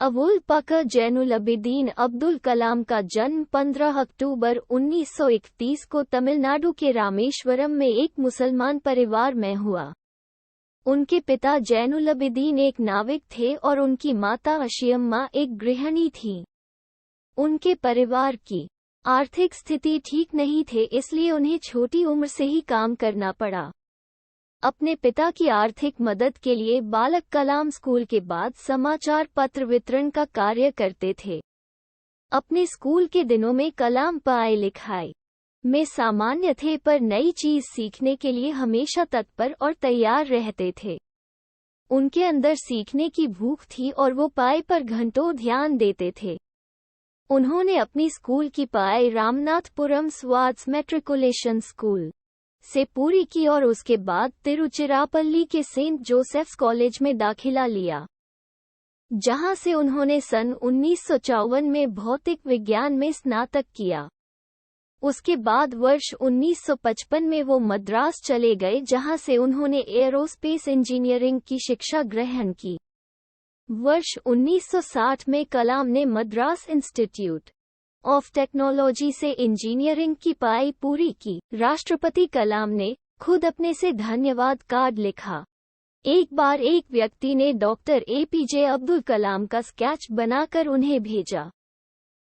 अबुल बकर जैनुल अबिदीन अब्दुल कलाम का जन्म 15 अक्टूबर 1931 को तमिलनाडु के रामेश्वरम में एक मुसलमान परिवार में हुआ। उनके पिता जैनुल अबिदीन एक नाविक थे और उनकी माता अशियम्मा एक गृहिणी थीं। उनके परिवार की आर्थिक स्थिति ठीक नहीं थे, इसलिए उन्हें छोटी उम्र से ही काम करना पड़ा। अपने पिता की आर्थिक मदद के लिए बालक कलाम स्कूल के बाद समाचार पत्र वितरण का कार्य करते थे। अपने स्कूल के दिनों में कलाम पढ़ाई लिखाई में सामान्य थे, पर नई चीज सीखने के लिए हमेशा तत्पर और तैयार रहते थे। उनके अंदर सीखने की भूख थी और वो पढ़ाई पर घंटों ध्यान देते थे। उन्होंने अपनी स्कूल की पढ़ाई रामनाथपुरम स्वाट्स मैट्रिकुलेशन स्कूल से पूरी की और उसके बाद तिरुचिरापल्ली के सेंट जोसेफ्स कॉलेज में दाखिला लिया, जहां से उन्होंने सन 1954 में भौतिक विज्ञान में स्नातक किया। उसके बाद वर्ष 1955 में वो मद्रास चले गए, जहां से उन्होंने एयरोस्पेस इंजीनियरिंग की शिक्षा ग्रहण की। वर्ष 1960 में कलाम ने मद्रास इंस्टीट्यूट ऑफ टेक्नोलॉजी से इंजीनियरिंग की पढ़ाई पूरी की। राष्ट्रपति कलाम ने खुद अपने से धन्यवाद कार्ड लिखा। एक बार एक व्यक्ति ने डॉक्टर एपीजे अब्दुल कलाम का स्केच बनाकर उन्हें भेजा।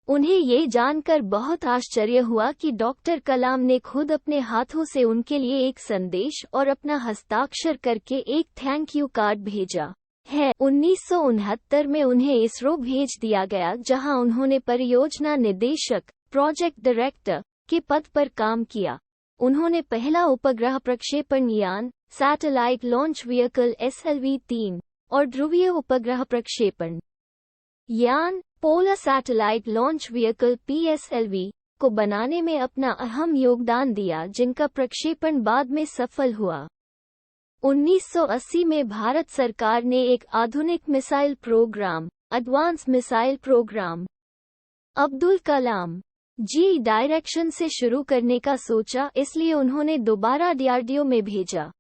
उन्हें ये जानकर बहुत आश्चर्य हुआ कि डॉक्टर कलाम ने खुद अपने हाथों से उनके लिए एक संदेश और अपना हस्ताक्षर करके एक थैंक यू कार्ड भेजा है। 1969 में उन्हें इसरो भेज दिया गया, जहां उन्होंने परियोजना निदेशक प्रोजेक्ट डायरेक्टर के पद पर काम किया। उन्होंने पहला उपग्रह प्रक्षेपण यान सैटेलाइट लॉन्च व्हीकल SLV-3 और ध्रुवीय उपग्रह प्रक्षेपण यान polar satellite launch vehicle PSLV को बनाने में अपना अहम योगदान दिया, जिनका प्रक्षेपण बाद में सफल हुआ। 1980 में भारत सरकार ने एक आधुनिक missile program advance missile program Abdul Kalam ji direction से शुरू करने का सोचा, इसलिए उन्होंने दोबारा DRDO में भेजा।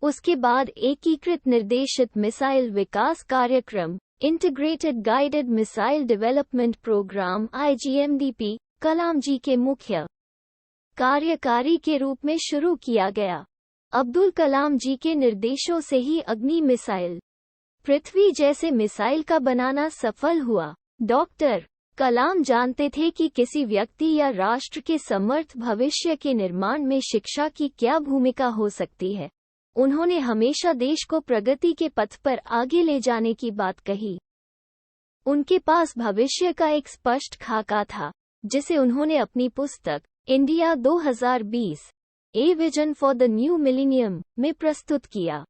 उसके बाद एकीकृत निर्देशित मिसाइल विकास कार्यक्रम integrated guided missile development programme IGMDP Kalam ji के मुख्य कार्यकारी के रूप में शुरू किया गया। अब्दुल कलाम जी के निर्देशों से ही अग्नि मिसाइल पृथ्वी जैसे मिसाइल का बनाना सफल हुआ। डॉक्टर कलाम जानते थे कि किसी व्यक्ति या राष्ट्र के समर्थ भविष्य के निर्माण में शिक्षा की क्या भूमिका हो सकती है। उन्होंने हमेशा देश को प्रगति के पथ पर आगे ले जाने की बात कही। उनके पास भविष्य का एक स्पष्ट खाका था, जिसे उन्होंने अपनी पुस्तक India 2020 a vision for the new millennium में प्रस्तुत किया।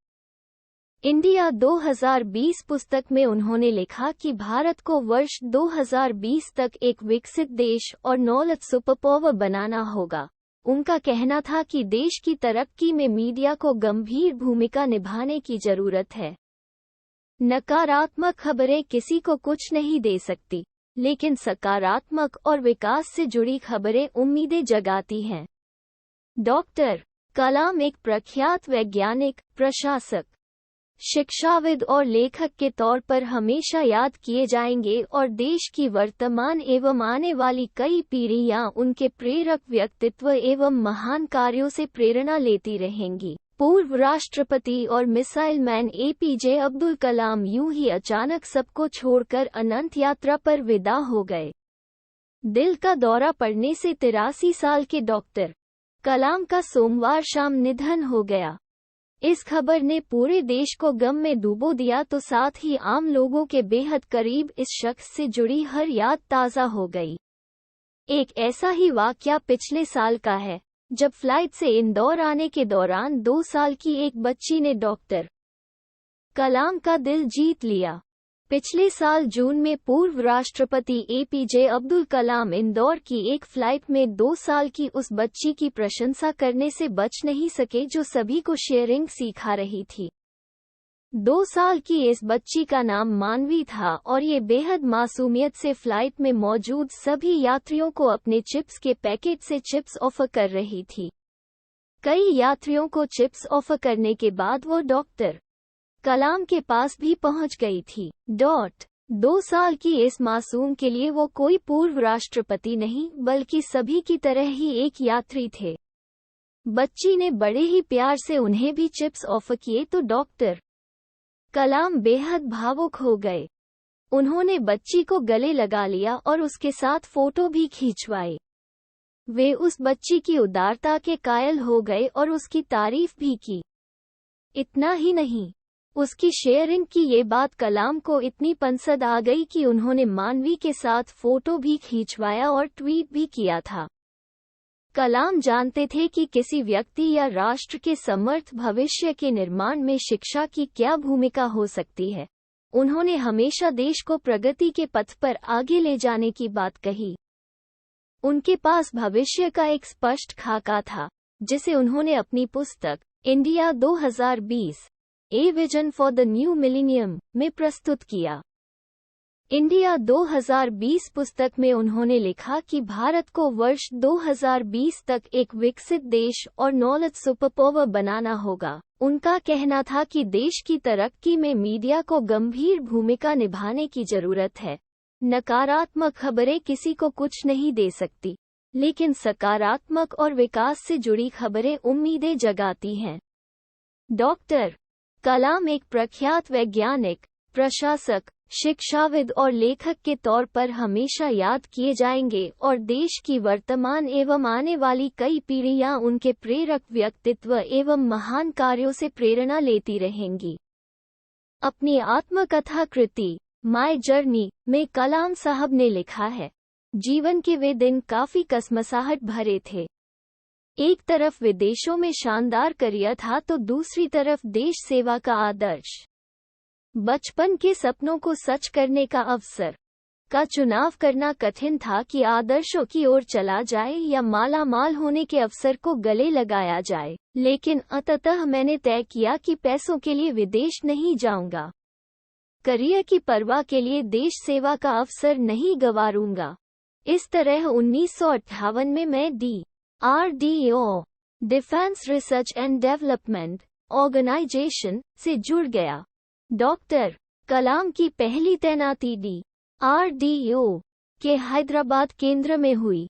इंडिया 2020 पुस्तक में उन्होंने लिखा कि भारत को वर्ष 2020 तक एक विकसित देश और नॉलेज सुपरपावर बनाना होगा। उनका कहना था कि देश की तरक्की में मीडिया को गंभीर भूमिका निभाने की जरूरत है। नकारात्मक खबरें किसी को कुछ नहीं दे सकती, लेकिन सकारात्मक और विकास से जुड़ी खबरें उम्मीदें जगाती हैं। डॉक्टर कलाम एक प्रख्यात वैज्ञानिक, प्रशासक, शिक्षाविद और लेखक के तौर पर हमेशा याद किए जाएंगे और देश की वर्तमान एवं आने वाली कई पीढ़ियां उनके प्रेरक व्यक्तित्व एवं महान कार्यों से प्रेरणा लेती रहेंगी। पूर्व राष्ट्रपति और missile man APJ Abdul Kalam यूं ही अचानक सबको छोड़कर अनंत यात्रा पर विदा हो गए। दिल का दौरा पड़ने से 83 साल के डॉक्टर कलाम का सोमवार शाम निधन हो गया। इस खबर ने पूरे देश को गम में डुबो दिया, तो साथ ही आम लोगों के बेहद करीब इस शख्स से जुड़ी हर याद ताज़ा हो गई। एक ऐसा ही वाकया पिछले साल का है, जब फ्लाइट से इंदौर आने के दौरान 2 साल की एक बच्ची ने डॉक्टर कलाम का दिल जीत लिया। पिछले साल जून में पूर्व राष्ट्रपति एपीजे अब्दुल कलाम इंदौर की एक फ्लाइट में 2 साल की उस बच्ची की प्रशंसा करने से बच नहीं सके, जो सभी को शेयरिंग सिखा रही थी। 2 साल की इस बच्ची का नाम मानवी था और ये बेहद मासूमियत से फ्लाइट में मौजूद सभी यात्रियों को अपने चिप्स के पैकेट से चिप्स ऑफर कर रही थी। कई यात्रियों को चिप्स ऑफर करने के बाद वो डॉक्टर कलाम के पास भी पहुंच गई थी। 2 साल की इस मासूम के लिए वो कोई पूर्व राष्ट्रपति नहीं बल्कि सभी की तरह ही एक यात्री थे। बच्ची ने बड़े ही प्यार से उन्हें भी चिप्स ऑफर किए तो डॉक्टर कलाम बेहद भावुक हो गए। उन्होंने बच्ची को गले लगा लिया और उसके साथ फोटो भी खींचवाए। वे उस बच्ची की उदारता के कायल हो गए और उसकी तारीफ भी की। इतना ही नहीं, उसकी शेयरिंग की ये बात कलाम को इतनी पसंद आ गई कि उन्होंने मानवी के साथ फोटो भी खींचवाया और ट्वीट भी किया था। कलाम जानते थे कि किसी व्यक्ति या राष्ट्र के समर्थ भविष्य के निर्माण में शिक्षा की क्या भूमिका हो सकती है। उन्होंने हमेशा देश को प्रगति के पथ पर आगे ले जाने की बात कही। उनके पास भविष्य का एक स्पष्ट खाका था, जिसे उन्होंने अपनी पुस्तक India 2020 a vision for the new millennium में प्रस्तुत किया। इंडिया 2020 पुस्तक में उन्होंने लिखा कि भारत को वर्ष 2020 तक एक विकसित देश और नॉलेज सुपरपावर बनाना होगा। उनका कहना था कि देश की तरक्की में मीडिया को गंभीर भूमिका निभाने की जरूरत है। नकारात्मक खबरें किसी को कुछ नहीं दे सकती, लेकिन सकारात्मक और विकास से जुड़ी खबरें उम्मीदें जगाती हैं। डॉक्टर कलाम एक प्रख्यात वैज्ञानिक, प्रशासक, शिक्षाविद और लेखक के तौर पर हमेशा याद किए जाएंगे और देश की वर्तमान एवं आने वाली कई पीढ़ियां उनके प्रेरक व्यक्तित्व एवं महान कार्यों से प्रेरणा लेती रहेंगी। अपनी आत्मकथा कृति माय जर्नी में कलाम साहब ने लिखा है, जीवन के वे दिन काफी कसमसाहट भरे थे। एक तरफ विदेशों में शानदार करियर था तो दूसरी तरफ देश सेवा का आदर्श। बचपन के सपनों को सच करने का अवसर का चुनाव करना कठिन था कि आदर्शों की ओर चला जाए या माला माल होने के अवसर को गले लगाया जाए, लेकिन अंततः मैंने तय किया कि पैसों के लिए विदेश नहीं जाऊंगा। करियर की परवाह के लिए देश सेवा का अवसर नहीं गंवारूंगा। इस तरह 1958 में मैं DRDO defence research and development organisation से जुड़ गया। डॉक्टर कलाम की पहली तैनाती DRDO के हैदराबाद केंद्र में हुई।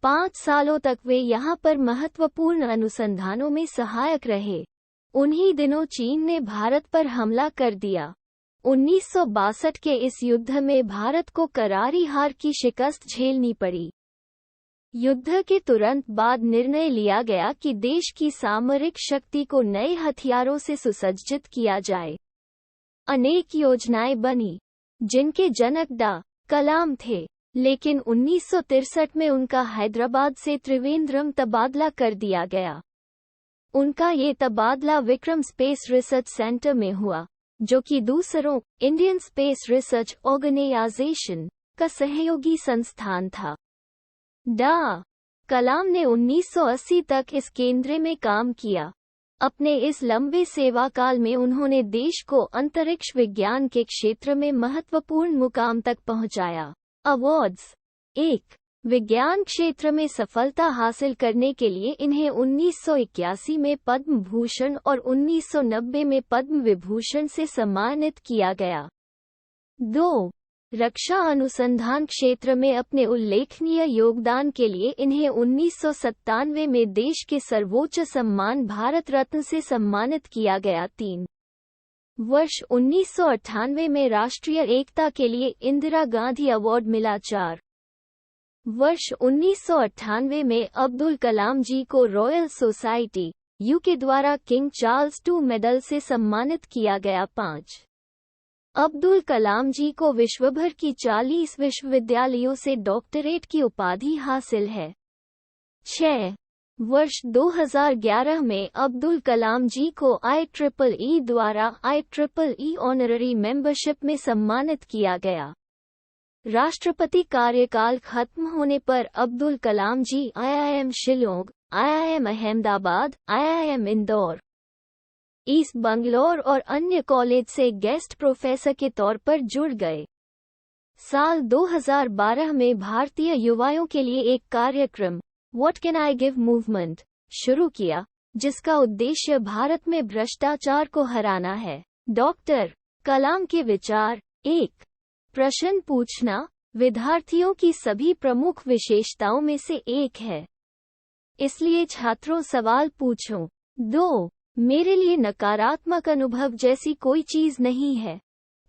5 सालों तक वे यहां पर महत्वपूर्ण अनुसंधानों में सहायक रहे। उन्हीं दिनों चीन ने भारत पर हमला कर दिया। 1962 के इस युद्ध में भारत को करारी हार की शिकस्त झेलनी पड़ी। युद्ध के तुरंत बाद निर्णय लिया गया कि देश की सामरिक शक्ति को नए हथियारों से सुसज्जित किया जाए। अनेक योजनाएं बनी, जिनके जनक कलाम थे, लेकिन 1963 में उनका हैदराबाद से त्रिवेंद्रम तबादला कर दिया गया। उनका ये तबादला विक्रम स्पेस रिसर्च सेंटर में हुआ, जो कि दूसरों इंडियन स्पेस रिसर्च ऑर्गेनाइजेशन का सहयोगी संस्थान था। कलाम ने 1980 तक इस केंद्र में काम किया। अपने इस लंबे सेवा काल में उन्होंने देश को अंतरिक्ष विज्ञान के क्षेत्र में महत्वपूर्ण मुकाम तक पहुंचाया। अवार्ड्स 1 विज्ञान क्षेत्र में सफलता हासिल करने के लिए इन्हें 1981 में पद्म भूषण और 1990 में पद्म विभूषण से सम्मानित किया गया। 2 रक्षा अनुसंधान क्षेत्र में अपने उल्लेखनीय योगदान के लिए इन्हें 1997 में देश के सर्वोच्च सम्मान भारत रत्न से सम्मानित किया गया। 3 वर्ष 1998 में राष्ट्रीय एकता के लिए इंदिरा गांधी अवार्ड मिला। 4 वर्ष 1998 में अब्दुल कलाम जी को रॉयल सोसाइटी यूके द्वारा किंग चार्ल्स II मेडल से सम्मानित किया गया। 5 अब्दुल कलाम जी को विश्वभर की 40 विश्वविद्यालयों से डॉक्टरेट की उपाधि हासिल है। 6 वर्ष 2011 में अब्दुल कलाम जी को IEEE द्वारा IEEE ऑनररी मेंबरशिप में सम्मानित किया गया। राष्ट्रपति कार्यकाल खत्म होने पर अब्दुल कलाम जी IIM Shillong, IIM Ahmedabad, IIM Indore, east Bangalore और अन्य कॉलेज से गेस्ट प्रोफेसर के तौर पर जुड़ गए। साल 2012 में भारतीय युवाओं के लिए एक कार्यक्रम what can I give movement शुरू किया, जिसका उद्देश्य भारत में भ्रष्टाचार को हराना है। डॉक्टर कलाम के विचार 1 प्रश्न पूछना विद्यार्थियों की सभी प्रमुख विशेषताओं में से एक है, इसलिए छात्रों सवाल पूछो। 2. मेरे लिए नकारात्मक अनुभव जैसी कोई चीज नहीं है।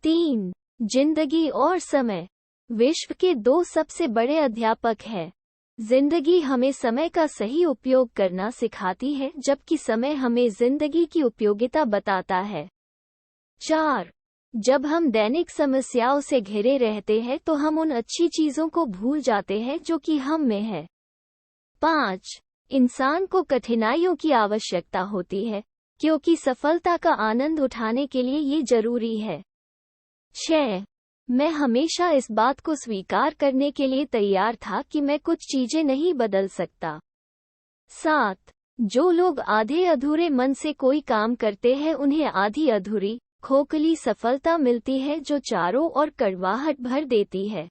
3. जिंदगी और समय विश्व के 2 सबसे बड़े अध्यापक हैं। जिंदगी हमें समय का सही उपयोग करना सिखाती है, जबकि समय हमें जिंदगी की उपयोगिता बताता है। 4. जब हम दैनिक समस्याओं से घिरे रहते हैं तो हम उन अच्छी चीजों को भूल जाते हैं जो कि हम में है। 5. इंसान को कठिनाइयों की आवश्यकता होती है, क्योंकि सफलता का आनंद उठाने के लिए ये जरूरी है। 6. मैं हमेशा इस बात को स्वीकार करने के लिए तैयार था कि मैं कुछ चीजें नहीं बदल सकता। 7. जो लोग आधे अधूरे मन से कोई काम करते हैं उन्हें आधी अधूरी, खोखली सफलता मिलती है जो चारों ओर कड़वाहट भर देती है।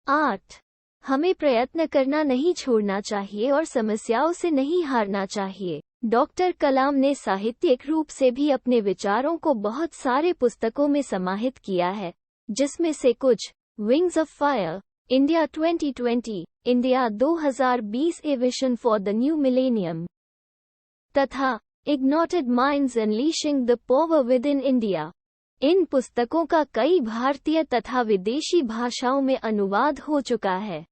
8. हमें प्रयत्न करना नहीं छोड़ना चाहिए और समस्याओं से नहीं हारना चाहिए। डॉक्टर कलाम ने साहित्यिक रूप से भी अपने विचारों को बहुत सारे पुस्तकों में समाहित किया है, जिसमें से कुछ wings of fire, India 2020, India 2020 a vision for the new millennium तथा ignited minds unleashing the power within India. इन पुस्तकों का कई भारतीय तथा विदेशी भाषाओं में अनुवाद हो चुका है।